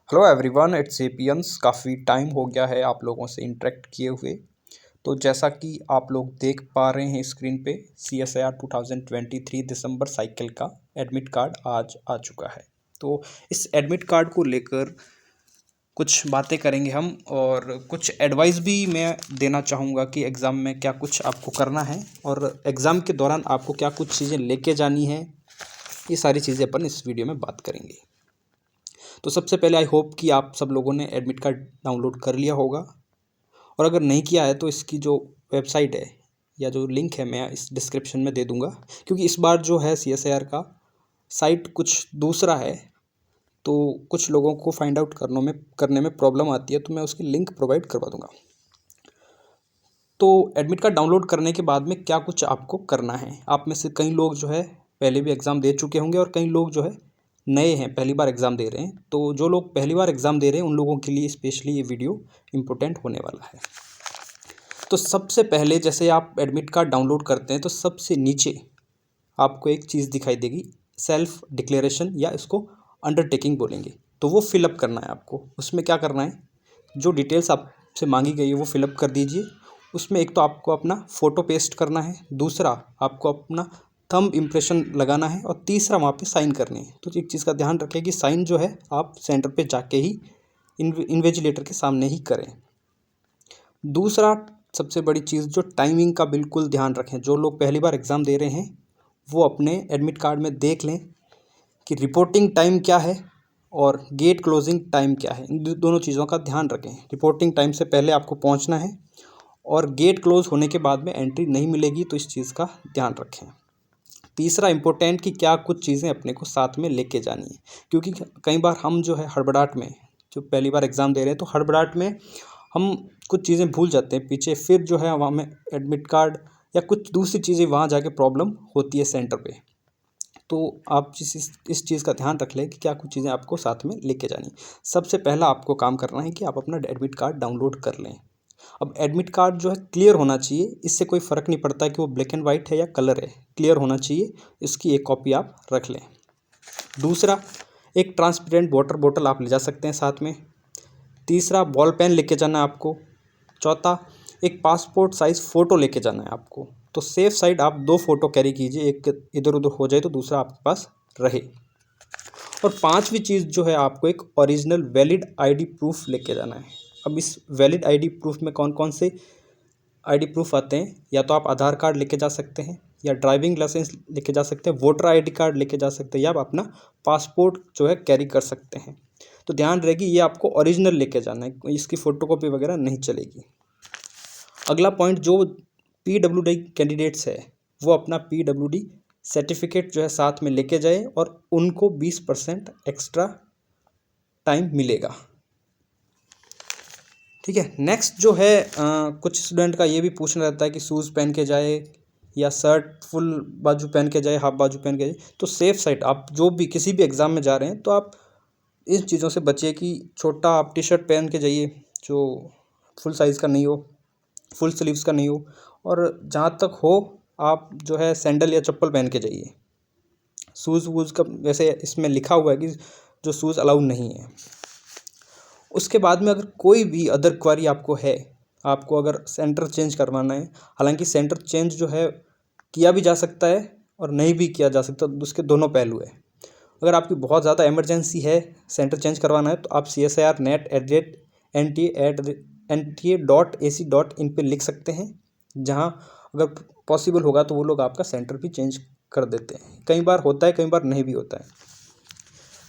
Hello everyone, it's एपियंस। काफ़ी time हो गया है आप लोगों से इंटरेक्ट किए हुए। तो जैसा कि आप लोग देख पा रहे हैं स्क्रीन पे, CSIR 2023 दिसंबर साइकिल का एडमिट कार्ड आज आ चुका है। तो इस एडमिट कार्ड को लेकर कुछ बातें करेंगे हम, और कुछ एडवाइस भी मैं देना चाहूँगा कि एग्ज़ाम में क्या कुछ आपको करना है और एग्ज़ाम के दौरान आपको क्या कुछ चीज़ें लेके जानी है। ये सारी चीज़ें अपन इस वीडियो में बात करेंगे। तो सबसे पहले आई होप कि आप सब लोगों ने एडमिट कार्ड डाउनलोड कर लिया होगा, और अगर नहीं किया है तो इसकी जो वेबसाइट है या जो लिंक है मैं इस डिस्क्रिप्शन में दे दूंगा, क्योंकि इस बार जो है CSIR का साइट कुछ दूसरा है, तो कुछ लोगों को फाइंड आउट करने में प्रॉब्लम आती है, तो मैं उसकी लिंक प्रोवाइड करवा दूंगा। तो एडमिट कार्ड डाउनलोड करने के बाद में क्या कुछ आपको करना है, आप में से कई लोग जो है पहले भी एग्ज़ाम दे चुके होंगे और कई लोग जो है नए हैं, पहली बार एग्ज़ाम दे रहे हैं। तो जो लोग पहली बार एग्ज़ाम दे रहे हैं उन लोगों के लिए स्पेशली ये वीडियो इम्पोर्टेंट होने वाला है। तो सबसे पहले जैसे आप एडमिट कार्ड डाउनलोड करते हैं तो सबसे नीचे आपको एक चीज़ दिखाई देगी, सेल्फ डिक्लेरेशन, या इसको अंडरटेकिंग बोलेंगे। तो वो फिलअप करना है आपको। उसमें क्या करना है, जो डिटेल्स आपसे मांगी गई है वो फिलअप कर दीजिए। उसमें एक तो आपको अपना फ़ोटो पेस्ट करना है, दूसरा आपको अपना थंब इम्प्रेशन लगाना है, और तीसरा वहाँ पे साइन करनी है। तो एक चीज़ का ध्यान रखें कि साइन जो है आप सेंटर पे जाके ही इन्विजिलेटर के सामने ही करें। दूसरा सबसे बड़ी चीज़, जो टाइमिंग का बिल्कुल ध्यान रखें। जो लोग पहली बार एग्ज़ाम दे रहे हैं वो अपने एडमिट कार्ड में देख लें कि रिपोर्टिंग टाइम क्या है और गेट क्लोजिंग टाइम क्या है। इन दोनों चीज़ों का ध्यान रखें। रिपोर्टिंग टाइम से पहले आपको पहुंचना है, और गेट क्लोज होने के बाद में एंट्री नहीं मिलेगी, तो इस चीज़ का ध्यान रखें। तीसरा इम्पोर्टेंट कि क्या कुछ चीज़ें अपने को साथ में लेके जानी है, क्योंकि कई बार हम जो है हड़बड़ाहट में, जो पहली बार एग्ज़ाम दे रहे हैं तो हड़बड़ाहट में हम कुछ चीज़ें भूल जाते हैं पीछे, फिर जो है वहाँ में एडमिट कार्ड या कुछ दूसरी चीज़ें वहाँ जाके प्रॉब्लम होती है सेंटर पे। तो आप इस चीज़ का ध्यान रख लें कि क्या कुछ चीज़ें आपको साथ में लेके जानी। सबसे पहला आपको काम करना है कि आप अपना एडमिट कार्ड डाउनलोड कर लें। अब एडमिट कार्ड जो है क्लियर होना चाहिए, इससे कोई फ़र्क नहीं पड़ता कि वो ब्लैक एंड वाइट है या कलर है, क्लियर होना चाहिए। इसकी एक कॉपी आप रख लें। दूसरा, एक ट्रांसपेरेंट वाटर बोतल आप ले जा सकते हैं साथ में। तीसरा, बॉल पेन लेके जाना है आपको। चौथा, एक पासपोर्ट साइज़ फ़ोटो लेके जाना है आपको। तो सेफ साइड आप 2 फ़ोटो कैरी कीजिए, एक इधर उधर हो जाए तो दूसरा आपके पास रहे। और पांचवी चीज़ जो है, आपको एक ओरिजिनल वैलिड आईडी प्रूफ लेके जाना है। अब इस वैलिड आईडी प्रूफ में कौन कौन से आईडी प्रूफ आते हैं, या तो आप आधार कार्ड लेके जा सकते हैं, या ड्राइविंग लाइसेंस लेके जा सकते हैं, वोटर आईडी कार्ड लेके जा सकते हैं, या आप अपना पासपोर्ट जो है कैरी कर सकते हैं। तो ध्यान रहेगी, ये आपको ओरिजिनल लेके जाना है, इसकी फ़ोटोकॉपी वगैरह नहीं चलेगी। अगला पॉइंट, जो PWD कैंडिडेट्स है वो अपना PWD सर्टिफिकेट जो है साथ में लेके जाए, और उनको 20% एक्स्ट्रा टाइम मिलेगा। ठीक है। नेक्स्ट जो है, कुछ स्टूडेंट का ये भी पूछना रहता है कि शूज़ पहन के जाए या शर्ट फुल बाजू पहन के जाए, हाफ बाजू पहन के जाए। तो सेफ साइड, आप जो भी किसी भी एग्ज़ाम में जा रहे हैं तो आप इन चीज़ों से बचिए कि छोटा आप टी-शर्ट पहन के जाइए जो फुल साइज़ का नहीं हो, फुल स्लीव्स का नहीं हो, और जहाँ तक हो आप जो है सैंडल या चप्पल पहन के जाइए। शूज़ वूज़ का वैसे इसमें लिखा हुआ है कि जो शूज़ अलाउ नहीं है। उसके बाद में अगर कोई भी अदर क्वारी आपको है, आपको अगर सेंटर चेंज करवाना है, हालांकि सेंटर चेंज जो है किया भी जा सकता है और नहीं भी किया जा सकता, तो उसके दोनों पहलू है। अगर आपकी बहुत ज़्यादा इमरजेंसी है, सेंटर चेंज करवाना है, तो आप CSIR.NTA.AC.in पे लिख सकते हैं, जहाँ अगर पॉसिबल होगा तो वो लोग आपका सेंटर भी चेंज कर देते हैं। कई बार होता है, कई बार नहीं भी होता है।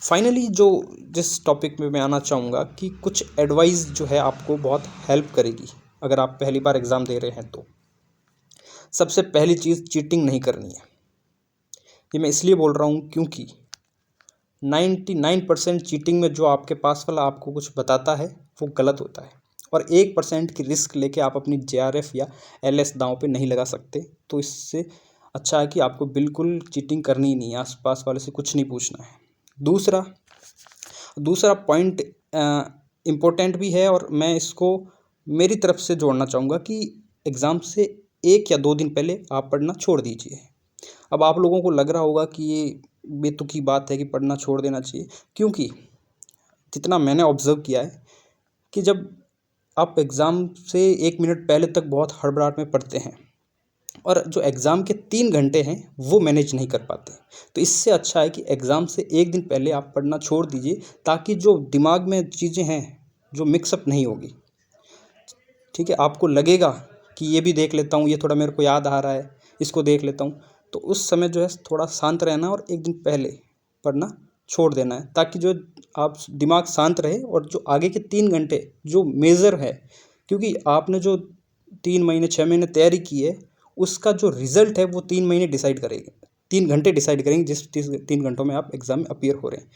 फाइनली जो जिस टॉपिक में मैं आना चाहूँगा कि कुछ एडवाइस जो है आपको बहुत हेल्प करेगी अगर आप पहली बार एग्ज़ाम दे रहे हैं तो। सबसे पहली चीज़, चीटिंग नहीं करनी है। ये मैं इसलिए बोल रहा हूँ क्योंकि 99% चीटिंग में जो आपके पास वाला आपको कुछ बताता है वो गलत होता है, और 1% की रिस्क लेके आप अपनी JRF या LS दांव पे नहीं लगा सकते। तो इससे अच्छा है कि आपको बिल्कुल चीटिंग करनी ही नहीं है, आसपास वाले से कुछ नहीं पूछना है। दूसरा पॉइंट इम्पोर्टेंट भी है, और मैं इसको मेरी तरफ से जोड़ना चाहूँगा कि एग्ज़ाम से 1 या 2 दिन पहले आप पढ़ना छोड़ दीजिए। अब आप लोगों को लग रहा होगा कि ये बेतुकी बात है कि पढ़ना छोड़ देना चाहिए, क्योंकि जितना मैंने ऑब्ज़र्व किया है कि जब आप एग्ज़ाम से 1 मिनट पहले तक बहुत हड़बड़ाहट में पढ़ते हैं और जो एग्ज़ाम के 3 घंटे हैं वो मैनेज नहीं कर पाते। तो इससे अच्छा है कि एग्ज़ाम से 1 दिन पहले आप पढ़ना छोड़ दीजिए, ताकि जो दिमाग में चीज़ें हैं जो मिक्सअप नहीं होगी। ठीक है, आपको लगेगा कि ये भी देख लेता हूँ, ये थोड़ा मेरे को याद आ रहा है, इसको देख लेता हूँ। तो उस समय जो है थोड़ा शांत रहना और 1 दिन पहले पढ़ना छोड़ देना है, ताकि जो आप दिमाग शांत रहे और जो आगे के 3 घंटे जो मेजर है, क्योंकि आपने जो 3 महीने 6 महीने तैयारी की है, उसका जो रिजल्ट है वो 3 महीने डिसाइड करेंगे, 3 घंटे डिसाइड करेंगे जिस 3 घंटों में आप एग्ज़ाम में अपीयर हो रहे हैं।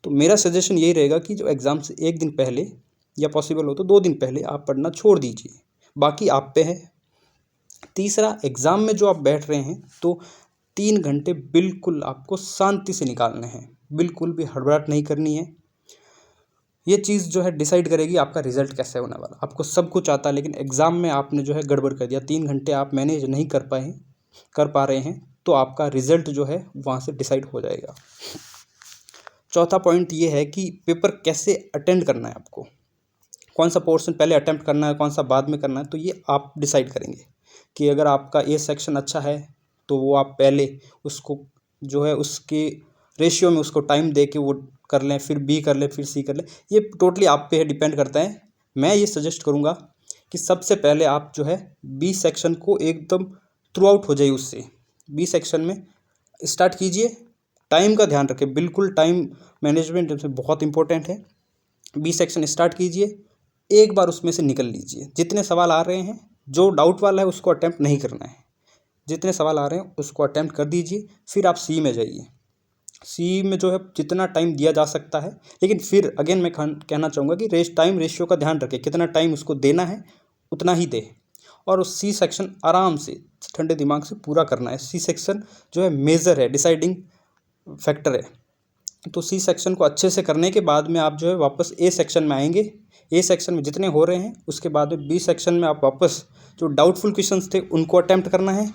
तो मेरा सजेशन यही रहेगा कि जो एग्ज़ाम से 1 दिन पहले या पॉसिबल हो तो 2 दिन पहले आप पढ़ना छोड़ दीजिए, बाकी आप पे है। तीसरा, एग्ज़ाम में जो आप बैठ रहे हैं तो 3 घंटे बिल्कुल आपको शांति से निकालने हैं, बिल्कुल भी हड़बड़ाहट नहीं करनी है। ये चीज़ जो है डिसाइड करेगी आपका रिज़ल्ट कैसे होने वाला। आपको सब कुछ आता है, लेकिन एग्ज़ाम में आपने जो है गड़बड़ कर दिया, 3 घंटे आप मैनेज नहीं कर पा रहे हैं, तो आपका रिज़ल्ट जो है वहाँ से डिसाइड हो जाएगा। चौथा पॉइंट ये है कि पेपर कैसे अटेंड करना है आपको, कौन सा पोर्शन पहले अटेम्प्ट करना है, कौन सा बाद में करना है, तो ये आप डिसाइड करेंगे कि अगर आपका ए सेक्शन अच्छा है तो वो आप पहले उसको जो है उसके रेशियो में उसको टाइम दे के वो कर लें, फिर बी कर लें, फिर सी कर लें। ये टोटली आप पे है, डिपेंड करता है। मैं ये सजेस्ट करूँगा कि सबसे पहले आप जो है बी सेक्शन को एकदम थ्रू आउट हो जाइए उससे। बी सेक्शन में स्टार्ट कीजिए, टाइम का ध्यान रखें, बिल्कुल टाइम मैनेजमेंट इसमें बहुत इंपॉर्टेंट है। बी सेक्शन स्टार्ट कीजिए, एक बार उसमें से निकल लीजिए। जितने सवाल आ रहे हैं, जो डाउट वाला है उसको अटैम्प्ट नहीं करना है, जितने सवाल आ रहे हैं उसको अटैम्प्ट कर दीजिए। फिर आप सी में जाइए। सी में जो है जितना टाइम दिया जा सकता है, लेकिन फिर अगेन मैं कहना चाहूँगा कि टाइम रेशियो का ध्यान रखें, कितना टाइम उसको देना है उतना ही दे, और उस सी सेक्शन आराम से ठंडे दिमाग से पूरा करना है। सी सेक्शन जो है मेजर है, डिसाइडिंग फैक्टर है। तो सी सेक्शन को अच्छे से करने के बाद में आप जो है वापस ए सेक्शन में आएंगे। ए सेक्शन में जितने हो रहे हैं उसके बाद में बी सेक्शन में आप वापस जो डाउटफुल क्वेश्चंस थे उनको अटैम्प्ट करना है।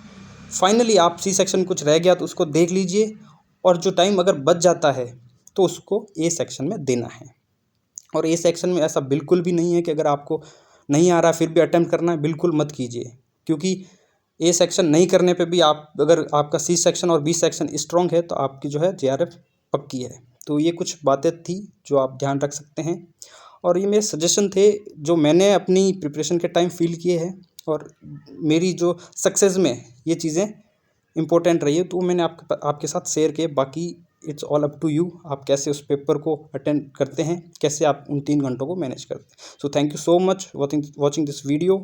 फाइनली आप सी सेक्शन कुछ रह गया तो उसको देख लीजिए, और जो टाइम अगर बच जाता है तो उसको ए सेक्शन में देना है। और ए सेक्शन में ऐसा बिल्कुल भी नहीं है कि अगर आपको नहीं आ रहा फिर भी अटैम्प्ट करना है, बिल्कुल मत कीजिए, क्योंकि ए सेक्शन नहीं करने पे भी आप अगर आपका सी सेक्शन और बी सेक्शन स्ट्रॉन्ग है तो आपकी जो है जेआरएफ पक्की है। तो ये कुछ बातें थी जो आप ध्यान रख सकते हैं, और ये मेरे सजेशन थे जो मैंने अपनी प्रिपरेशन के टाइम फील किए हैं, और मेरी जो सक्सेस में ये चीज़ें इंपॉर्टेंट रही है तो मैंने आपके साथ शेयर किए। बाकी it's all up to you, आप कैसे उस पेपर को अटेंड करते हैं, कैसे आप उन 3 घंटों को मैनेज करते हैं। So thank you so much watching this video.